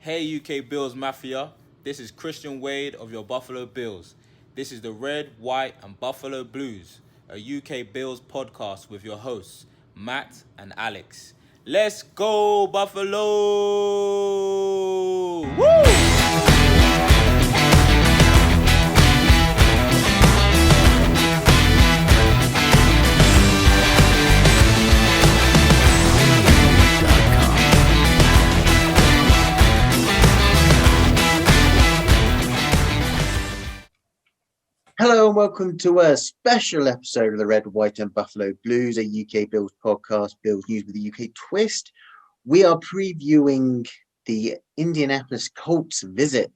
Hey UK Bills Mafia, this is Christian Wade of your Buffalo Bills. This is the Red, White and Buffalo Blues, a UK Bills podcast with your hosts, Matt and Alex. Let's go Buffalo! Woo! Hello and welcome to a special episode of the Red, White and Buffalo Blues, a UK Bills podcast, Bills news with a UK twist. We are previewing the Indianapolis Colts visit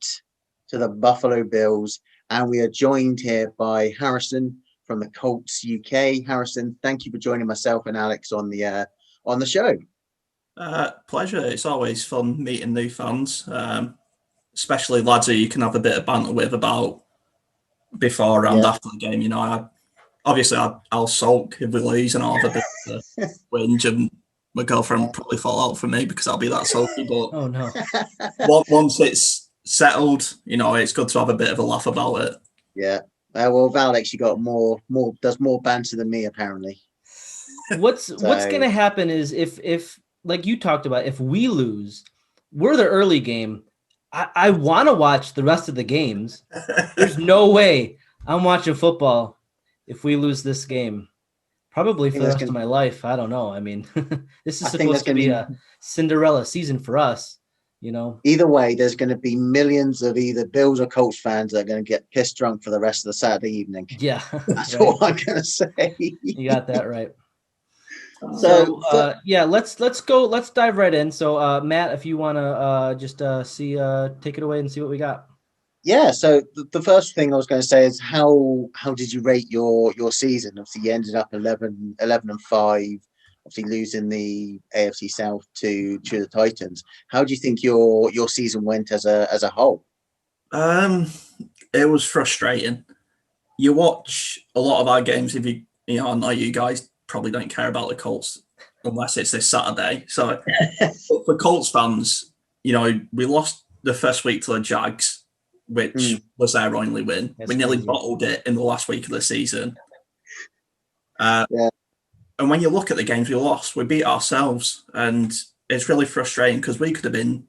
to the Buffalo Bills, and we are joined here by Harrison from the Colts UK. Harrison, thank you for joining myself and Alex on the show. Pleasure. It's always fun meeting new fans, especially lads who you can have a bit of banter with about before and after the game. You know, I'll sulk if we lose and I'll have a bit of a whinge, and my girlfriend will probably fall out for me because I'll be that sulky. But oh no, once it's settled, you know, it's good to have a bit of a laugh about it. Yeah. Well, Val actually got does more banter than me apparently. What's gonna happen is if like you talked about, if we lose, we're the early game. I want to watch the rest of the games. There's no way I'm watching football if we lose this game. Probably for the rest of my life. I don't know. I mean, this is supposed to be a Cinderella season for us, you know. Either way, there's going to be millions of either Bills or Colts fans that are going to get pissed drunk for the rest of the Saturday evening. Yeah. That's all I'm going to say. You got that right. So let's go. Let's dive right in. So Matt, if you want to just take it away and see what we got. Yeah. So the first thing I was going to say is how did you rate your season? Obviously, you ended up 11-5. Obviously, losing the AFC South to the Titans. How do you think your season went as a whole? It was frustrating. You watch a lot of our games. If you know, I know you guys probably don't care about the Colts unless it's this Saturday. So for Colts fans, you know, we lost the first week to the Jags, which was their only win. We nearly bottled it in the last week of the season. And when you look at the games we lost, we beat ourselves, and it's really frustrating because we could have been,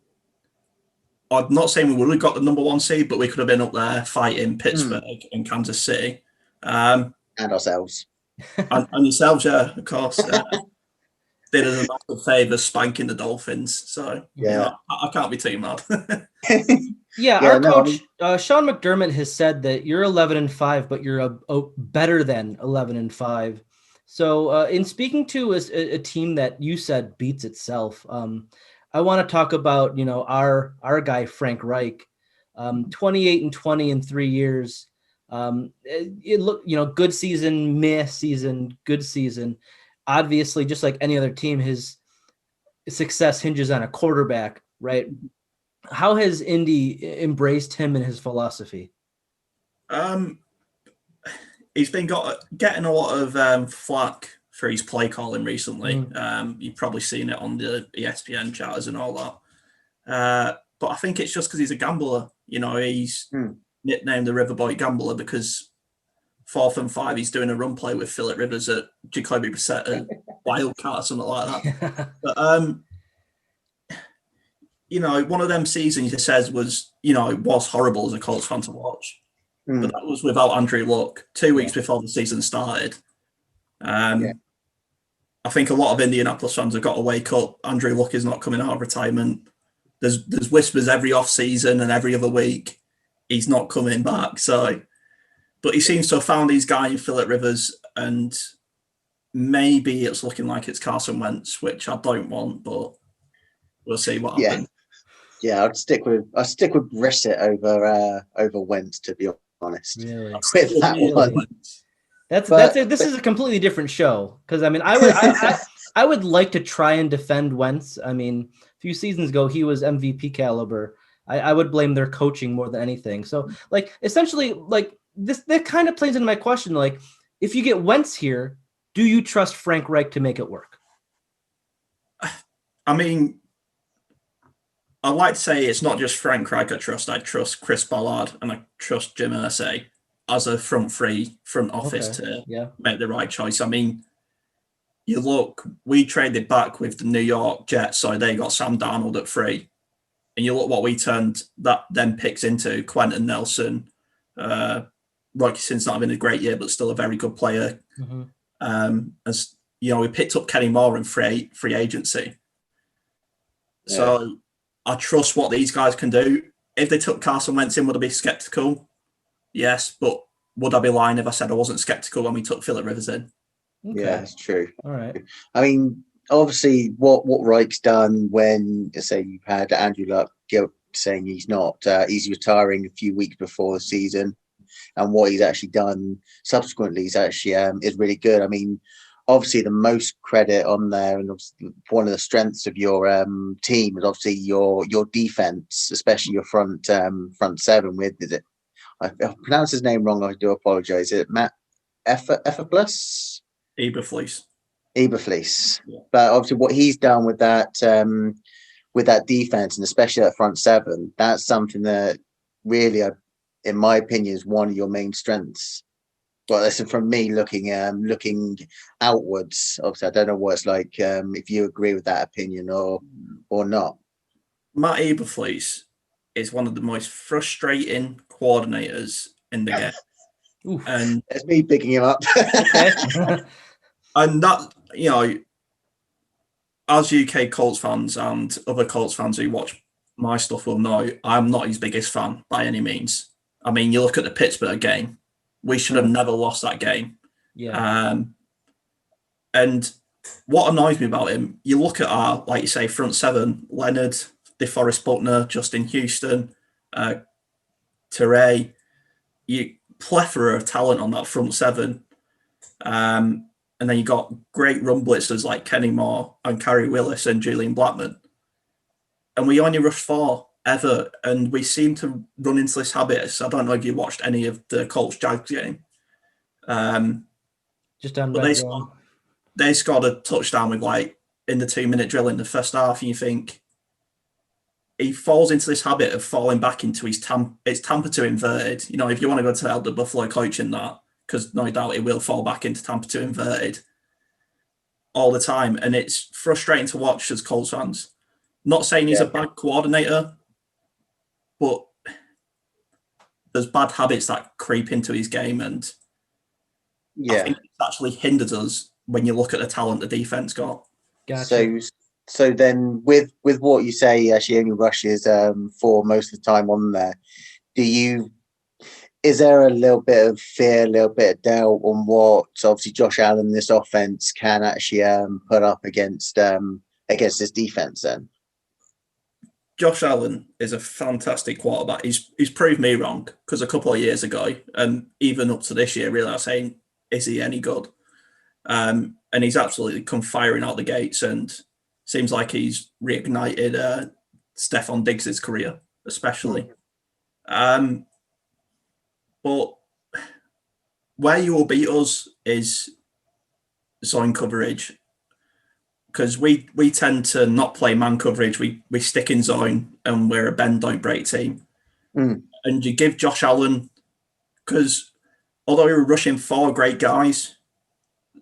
I'm not saying we would have got the number one seed, but we could have been up there fighting Pittsburgh and Kansas City. And ourselves. and yourselves, yeah, of course. Did us a massive favour spanking the Dolphins. So, yeah, I can't be too mad. Our coach, Sean McDermott, has said that you're 11-5, but you're a better than 11-5. So in speaking to a team that you said beats itself, I want to talk about, you know, our guy, Frank Reich, 28-20 in 3 years. It looked, you know, good season, meh season, good season. Obviously, just like any other team, his success hinges on a quarterback, right? How has Indy embraced him and his philosophy? He's been getting a lot of flack for his play calling recently. You've probably seen it on the ESPN chatters and all that. But I think it's just because he's a gambler. You know, he's nicknamed the Riverboy Gambler because 4th and 5, he's doing a run play with Phillip Rivers at Jacoby Brissett at Wildcat or something like that. But, you know, one of them seasons he says was, you know, it was horrible as a Colts fan to watch. But that was without Andrew Luck 2 weeks before the season started. I think a lot of Indianapolis fans have got to wake up. Andrew Luck is not coming out of retirement. There's whispers every off season and every other week he's not coming back. So, but he seems to have found his guy in Phillip Rivers, and maybe it's looking like it's Carson Wentz, which I don't want, but we'll see what happens. Yeah, I'll stick with Brissett over Wentz, to be honest. Really? With that one. This is a completely different show, because I mean I would like to try and defend Wentz. I mean, a few seasons ago he was MVP caliber. I would blame their coaching more than anything. So like essentially like that kind of plays into my question. Like if you get Wentz here, do you trust Frank Reich to make it work? I mean, I'd like to say it's not just Frank Reich I trust Chris Ballard and I trust Jim Irsay as a front office to make the right choice. I mean, you look, we traded back with the New York Jets, so they got Sam Darnold at 3. And you look what we turned that then picks into: Quentin Nelson. Rockison's not having a great year, but still a very good player. As you know, we picked up Kenny Moore in free agency. Yeah. So I trust what these guys can do. If they took Carson Wentz in, would I be skeptical? Yes, but would I be lying if I said I wasn't skeptical when we took Phillip Rivers in? Okay. Yeah, it's true. All right. I mean, obviously, what Reich's done when, say, you've had Andrew Luck saying he's retiring a few weeks before the season, and what he's actually done subsequently is actually is really good. I mean, obviously, the most credit on there, and one of the strengths of your team is obviously your defense, especially your front seven. With is it? I pronounced his name wrong. I do apologize. Is it Matt Eberflus? Eberflus. Yeah. But obviously, what he's done with that defense, and especially that front seven, that's something that really, in my opinion, is one of your main strengths. Well, listen, from me looking outwards, obviously, I don't know what it's like. If you agree with that opinion or not. Matt Eberflus is one of the most frustrating coordinators in the game. Oof. And it's me picking him up. And that, you know, as UK Colts fans and other Colts fans who watch my stuff will know, I'm not his biggest fan by any means. I mean, you look at the Pittsburgh game, we should have never lost that game. Yeah. And what annoys me about him, you look at our, like you say, front seven: Leonard, DeForest Buckner, Justin Houston, Teray. You plethora of talent on that front seven. And then you got great run blitzers like Kenny Moore and Kerry Willis and Julian Blackman. And we only rushed 4 ever. And we seem to run into this habit. So I don't know if you watched any of the Colts Jags game. Just on they scored a touchdown with in the 2-minute drill in the first half. And you think he falls into this habit of falling back into his it's Tampa 2 inverted. You know, if you want to go to Elder Buffalo coaching that, because no doubt it will fall back into Tampa 2 inverted all the time. And it's frustrating to watch as Colts fans. Not saying he's a bad coordinator, but there's bad habits that creep into his game. And I think it's actually hindered us when you look at the talent the defense got. Gotcha. So then with what you say, she only rushes 4 most of the time on there. Is there a little bit of fear, a little bit of doubt on what obviously Josh Allen, this offense, can actually put up against this defense then? Josh Allen is a fantastic quarterback. He's proved me wrong, because a couple of years ago, and even up to this year, really, I was saying, is he any good? And he's absolutely come firing out the gates, and seems like he's reignited Stephon Diggs' career, especially. But where you will beat us is zone coverage, because we tend to not play man coverage. We stick in zone, and we're a bend, don't break team. And you give Josh Allen, because although we were rushing 4 great guys,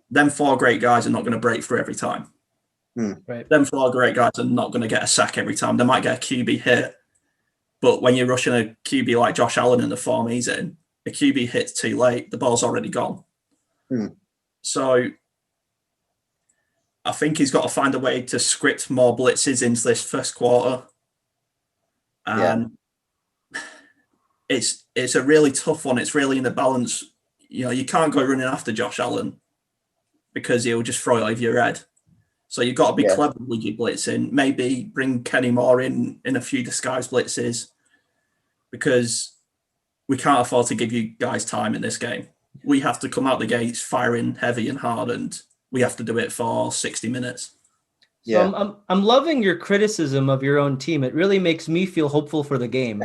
them 4 great guys are not going to break through every time. Right. Them 4 great guys are not going to get a sack every time. They might get a QB hit, but when you're rushing a QB like Josh Allen in the form he's in, the QB hits too late, the ball's already gone. So I think he's got to find a way to script more blitzes into this first quarter. And it's a really tough one. It's really in the balance. You know, you can't go running after Josh Allen because he'll just throw it over your head. So you've got to be clever with your blitzing. Maybe bring Kenny Moore in a few disguised blitzes, because we can't afford to give you guys time in this game. We have to come out the gates firing heavy and hard, and we have to do it for 60 minutes. So I'm loving your criticism of your own team. It really makes me feel hopeful for the game.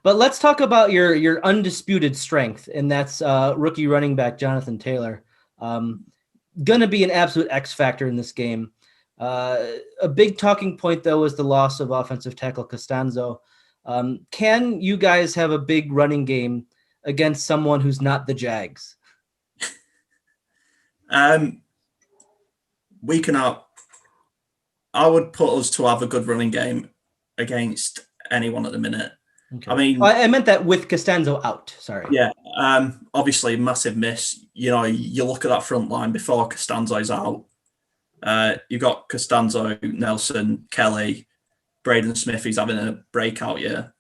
But let's talk about your undisputed strength, and that's rookie running back Jonathan Taylor. Going to be an absolute X factor in this game. A big talking point, though, is the loss of offensive tackle Costanzo. Can you guys have a big running game against someone who's not the Jags? We can have. I would put us to have a good running game against anyone at the minute. Okay. I mean, I meant that with Costanzo out. Sorry. Yeah. Obviously, massive miss. You know, you look at that front line before Costanzo's out. You've got Costanzo, Nelson, Kelly, Braden Smith. He's having a breakout year.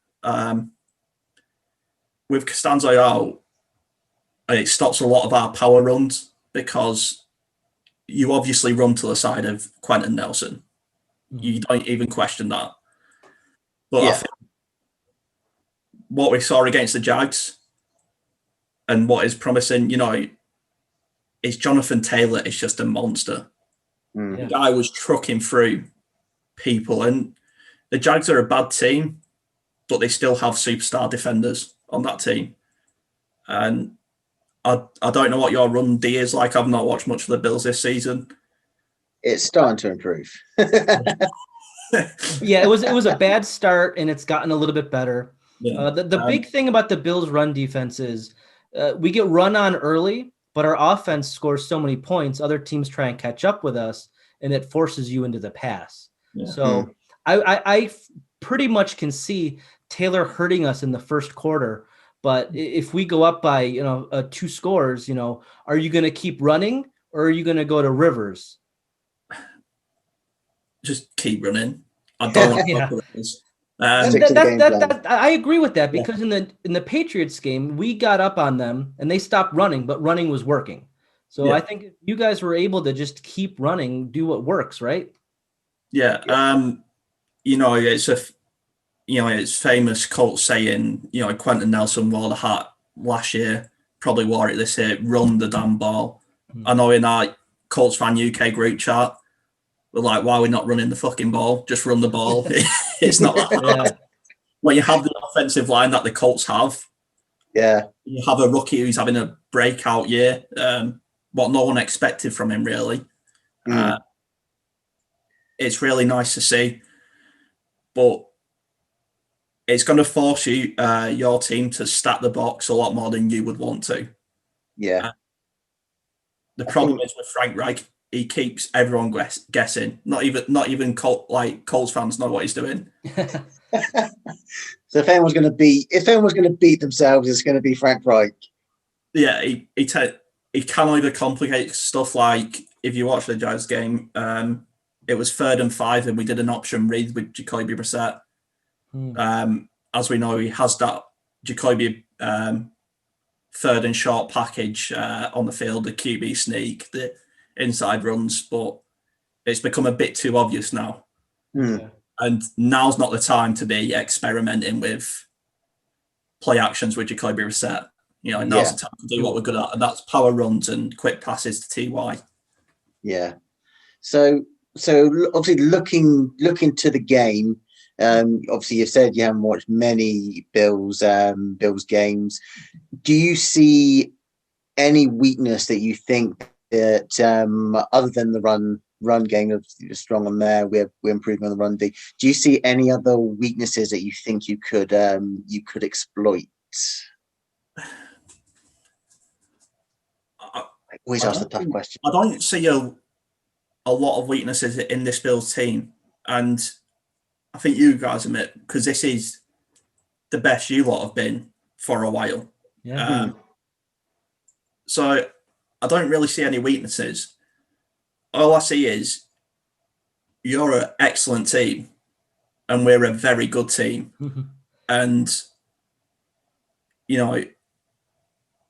With Costanzo out, it stops a lot of our power runs because you obviously run to the side of Quentin Nelson. You don't even question that. But I think what we saw against the Jags and what is promising, you know, is Jonathan Taylor is just a monster. The guy was trucking through people, and the Jags are a bad team, but they still have superstar defenders on that team. And I don't know what your run D is like. I've not watched much of the Bills this season. It's starting to improve. Yeah, it was a bad start, and it's gotten a little bit better. Yeah. The big thing about the Bills' run defense is we get run on early, but our offense scores so many points, other teams try and catch up with us, and it forces you into the pass. Yeah. So I pretty much can see Taylor hurting us in the first quarter. But if we go up by 2 scores, are you going to keep running or are you going to go to Rivers? Just keep running. I don't want to Yeah. go Rivers. I agree with that because in the Patriots game, we got up on them and they stopped running, but running was working. So I think if you guys were able to just keep running, do what works, right? Yeah. It's famous Colts saying, Quentin Nelson wore the hat last year, probably wore it this year, run the damn ball. I know in our Colts Fan UK group chat, we're like, why are we not running the fucking ball? Just run the ball. It's not that hard. When you have the offensive line that the Colts have, you have a rookie who's having a breakout year, what no one expected from him, really. It's really nice to see. But it's going to force you, your team, to stack the box a lot more than you would want to. Yeah. The problem is with Frank Reich, he keeps everyone guessing. Not even Colts fans know what he's doing. So if anyone's going to beat themselves, it's going to be Frank Reich. Yeah, he can either complicate stuff like if you watch the Jags game, it was 3rd and 5, and we did an option read with Jacoby Brissett. As we know, he has that Jacoby 3rd and short package on the field, the QB sneak, the inside runs, but it's become a bit too obvious now. And now's not the time to be experimenting with play actions with Jacoby Brissett. Now's the time to do what we're good at, and that's power runs and quick passes to TY. Yeah. So obviously looking to the game, obviously you said you haven't watched many Bills games. Do you see any weakness that you think that other than the run game of strong on there, we're improving on the run D? Do you see any other weaknesses that you think you could exploit? I always ask the tough question. I don't see a lot of weaknesses in this Bills team, and I think you guys admit, because this is the best you lot have been for a while. Yeah. So I don't really see any weaknesses. All I see is you're an excellent team and we're a very good team. And,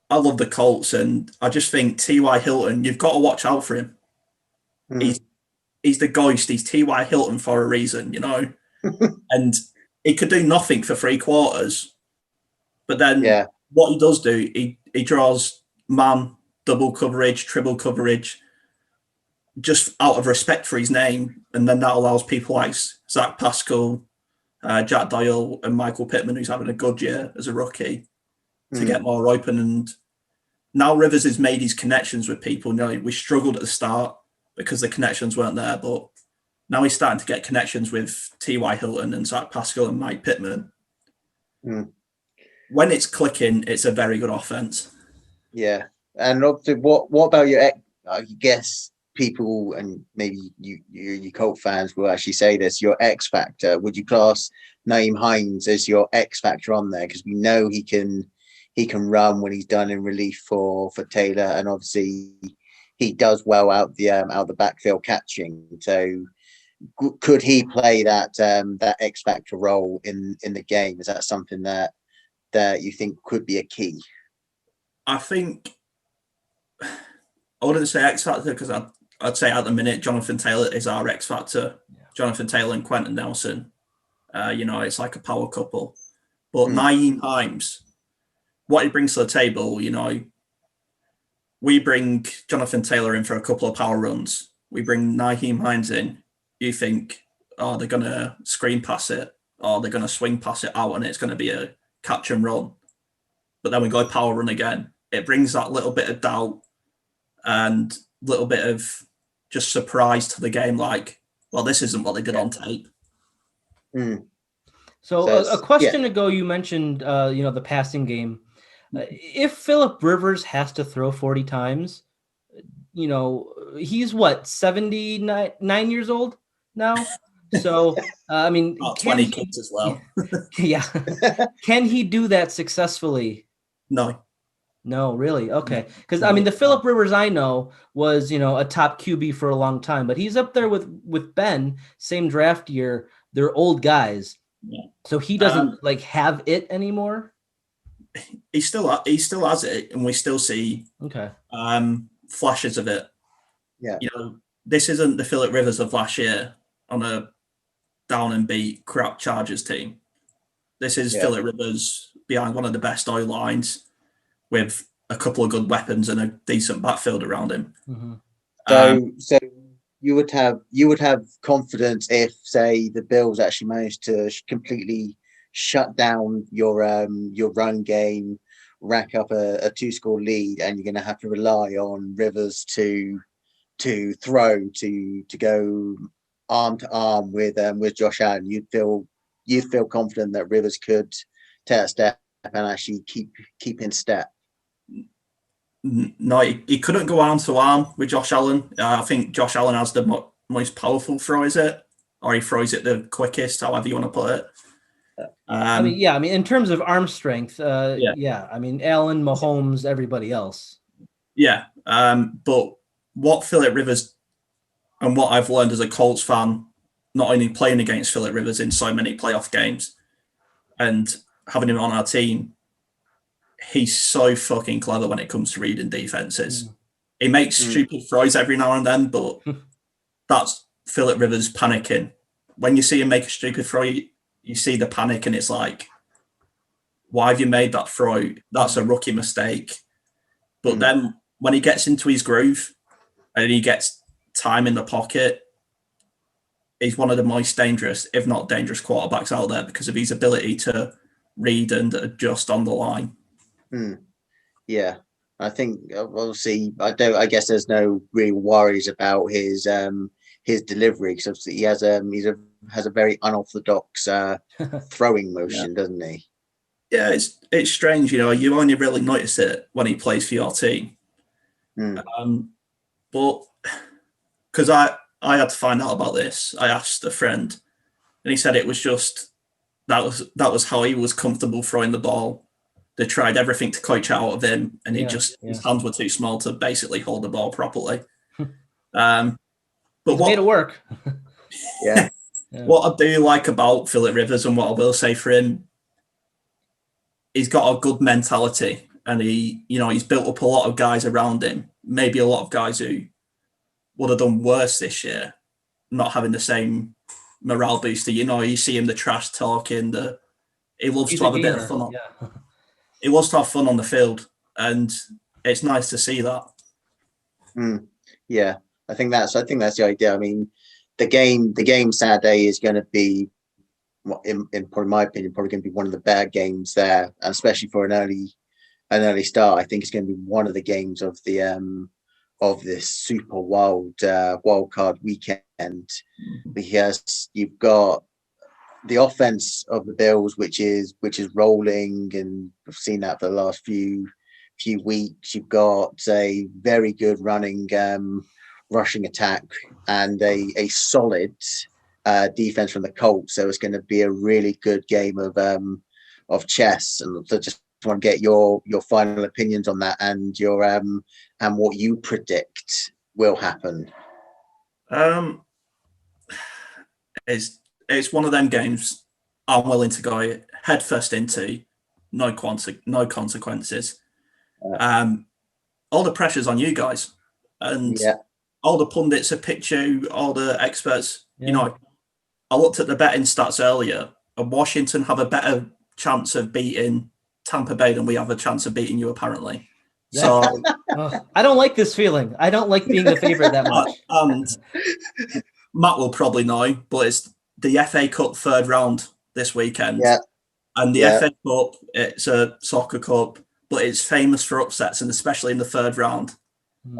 I love the Colts, and I just think T.Y. Hilton, you've got to watch out for him. He's the ghost. He's T.Y. Hilton for a reason, and he could do nothing for 3 quarters. But then what he does do, he draws man, double coverage, triple coverage, just out of respect for his name. And then that allows people like Zach Pascal, Jack Doyle, and Michael Pittman, who's having a good year as a rookie, to get more open. And now Rivers has made his connections with people. We struggled at the start because the connections weren't there, but Now he's starting to get connections with T.Y. Hilton and Zach Pascal and Mike Pittman. When it's clicking, it's a very good offense. Yeah. And obviously, what about your, I guess people, and maybe you Colt fans will actually say this, your X factor? Would you class Naeem Hines as your X factor on there? Because we know he can run when he's done in relief for Taylor, and obviously he does well out the backfield catching. So could he play that X factor role in the game? Is that something that you think could be a key? I think I wouldn't say X factor, because I'd say at the minute Jonathan Taylor is our X factor. Yeah. Jonathan Taylor and Quentin Nelson. It's like a power couple. But Naeem Hines, what he brings to the table, we bring Jonathan Taylor in for a couple of power runs. We bring Naeem Hines in. You think, oh, they're going to screen pass it, or they're going to swing pass it out, and it's going to be a catch and run. But then we go power run again. It brings that little bit of doubt and a little bit of just surprise to the game, like, well, this isn't what they did on tape. So a question ago, you mentioned, the passing game. If Phillip Rivers has to throw 40 times, he's what, 79 years old now? So, 20 kids as well. Yeah. Can he do that successfully? No, really? Okay. Because, the Phillip Rivers I know was, a top QB for a long time, but he's up there with Ben, same draft year. They're old guys. Yeah. So he doesn't have it anymore? He still has it, and we still see flashes of it. Yeah. This isn't the Phillip Rivers of last year on a down and beat crap Chargers team. This is Phillip Rivers behind one of the best O lines with a couple of good weapons and a decent backfield around him. So you would have confidence if, say, the Bills actually managed to completely shut down your run game, rack up a 2-score lead, and you're going to have to rely on Rivers to throw, to go arm to arm with Josh Allen. You'd feel confident that Rivers could take a step and actually keep in step. No, he couldn't go arm to arm with Josh Allen. I think Josh Allen has the most powerful throw, is it? Or he throws it the quickest, however you want to put it. In terms of arm strength, Allen, Mahomes, everybody else. Yeah, but what Phillip Rivers, and what I've learned as a Colts fan, not only playing against Phillip Rivers in so many playoff games and having him on our team, he's so fucking clever when it comes to reading defenses. He makes stupid throws every now and then, but that's Phillip Rivers panicking. When you see him make a stupid throw, you see the panic, and it's like, why have you made that throw? That's a rookie mistake. But then when he gets into his groove and he gets time in the pocket, he's one of the most dangerous, if not dangerous, quarterbacks out there because of his ability to read and adjust on the line. Yeah, I think obviously I guess there's no real worries about his delivery, because obviously he has a very unorthodox throwing motion, doesn't he? Yeah, it's strange, you only really notice it when he plays for your team. But because I had to find out about this, I asked a friend, and he said it was just that was how he was comfortable throwing the ball. They tried everything to coach out of him, and his hands were too small to basically hold the ball properly. But he's made it work. Yeah. What I do like about Phillip Rivers, and what I will say for him, he's got a good mentality, and he's built up a lot of guys around him. Maybe a lot of guys who would have done worse this year, not having the same morale booster. You see him, the trash talking, he loves to have a bit of fun. He loves to have fun on the field, and it's nice to see that. Yeah, I think that's the idea. I mean, the game Saturday is going to be, in probably my opinion, probably going to be one of the better games there, and especially for an early start. I think it's going to be one of the games of this super wild card weekend, because you've got the offense of the Bills, which is rolling, and we've seen that for the last few weeks. You've got a very good running rushing attack and a solid defense from the Colts. So it's going to be a really good game of chess. And so just want to get your final opinions on that, and your and what you predict will happen. It's one of them games I'm willing to go head first into, no consequences. All the pressure's on you guys, and all the pundits have picked you, all the experts. You know, I looked at the betting stats earlier, and Washington have a better chance of beating Tampa Bay than we have a chance of beating you, apparently. So I don't like this feeling. I don't like being the favorite that much. And Matt will probably know, but it's the FA Cup third round this weekend. And the FA Cup, it's a soccer cup, but it's famous for upsets, and especially in the third round.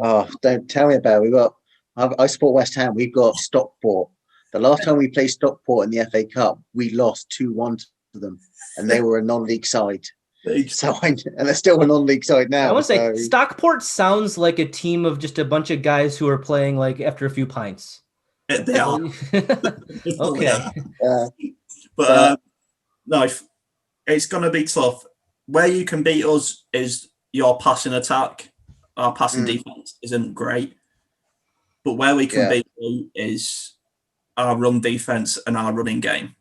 Oh, don't tell me about it. I support West Ham. We've got Stockport. The last time we played Stockport in the FA Cup, we lost 2-1 to them, and they were a non-league side. And they're still a non-league side now. I want to say Stockport sounds like a team of just a bunch of guys who are playing like after a few pints. They are. Okay. But no, it's going to be tough. Where you can beat us is your passing attack. Our passing defense isn't great. But where we can beat you is our run defense and our running game.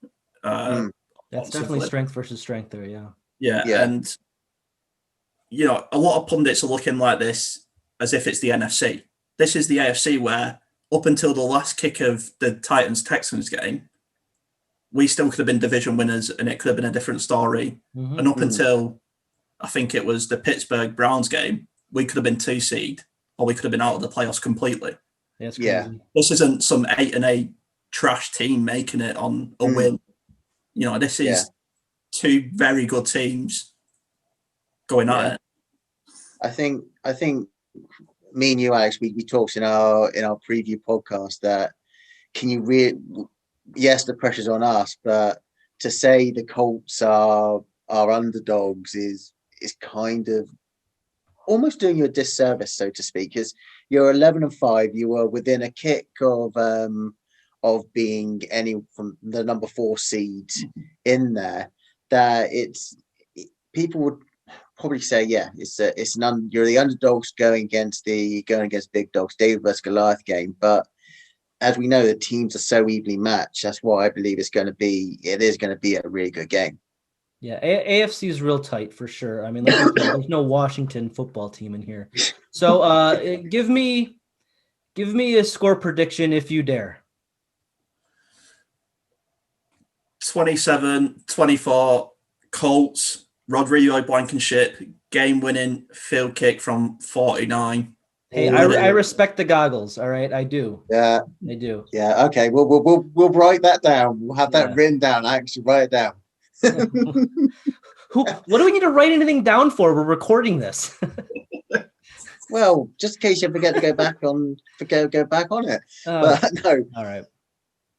That's definitely strength versus strength there, Yeah, and you know, a lot of pundits are looking like this as if it's the NFC. This is the AFC, where up until the last kick of the Titans-Texans game, we still could have been division winners, and it could have been a different story. And up until, I think it was the Pittsburgh-Browns game, we could have been 2 seed, or we could have been out of the playoffs completely. That's crazy. This isn't some 8-8 trash team making it on a win. You know, this is 2 very good teams going at it. I think me and you, Alex, we talked in our preview podcast that yes, the pressure's on us, but to say the Colts are underdogs is kind of almost doing you a disservice, so to speak, because you're 11-5. You were within a kick of being any from the number 4 seed in there. That people would probably say, you're the underdogs going against big dogs, David versus Goliath game. But as we know, the teams are so evenly matched. That's why I believe it is going to be a really good game. Yeah, AFC is real tight for sure. I mean, like you said, there's no Washington football team in here. So give me a score prediction if you dare. 27-24 Colts. Rodrigo Blankenship game-winning field kick from 49. Hey, I respect the goggles. All right, I do. Yeah, I do. Yeah. Okay. We'll write that down. We'll have that written down. I actually write it down. What do we need to write anything down for? We're recording this. Well, just in case you forget to go back on it. But no. All right.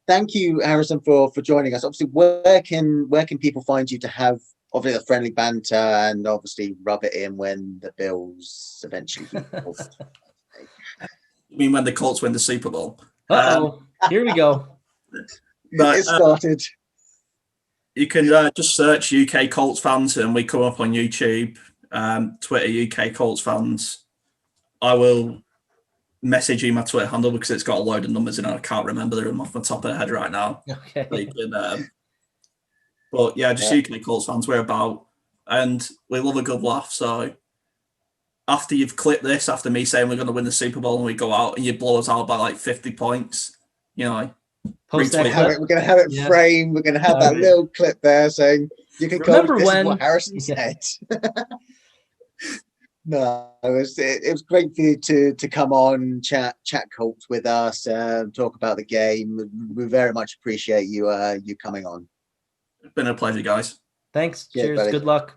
Thank you, Harrison, for joining us. Obviously, where can people find you to have obviously the friendly banter and obviously rub it in when the Bills eventually beat the Colts? You mean when the Colts win the Super Bowl? Here we go. It started. You can just search UK Colts Fans and we come up on YouTube, Twitter, UK Colts Fans. I will message you my Twitter handle because it's got a load of numbers in it. I can't remember them off the top of the head right now. Okay. But yeah, just UK Colts Fans, we're about. And we love a good laugh. So after you've clipped this, after me saying we're going to win the Super Bowl and we go out and you blow us out by like 50 points, you know. We're going to have it framed. We're going to have that little clip there saying, you can remember this when is what Harrison said. No, it was great for you to come on, chat Colts with us, talk about the game. We very much appreciate you coming on. It's been a pleasure, guys. Thanks. Yeah, cheers. buddy. Good luck.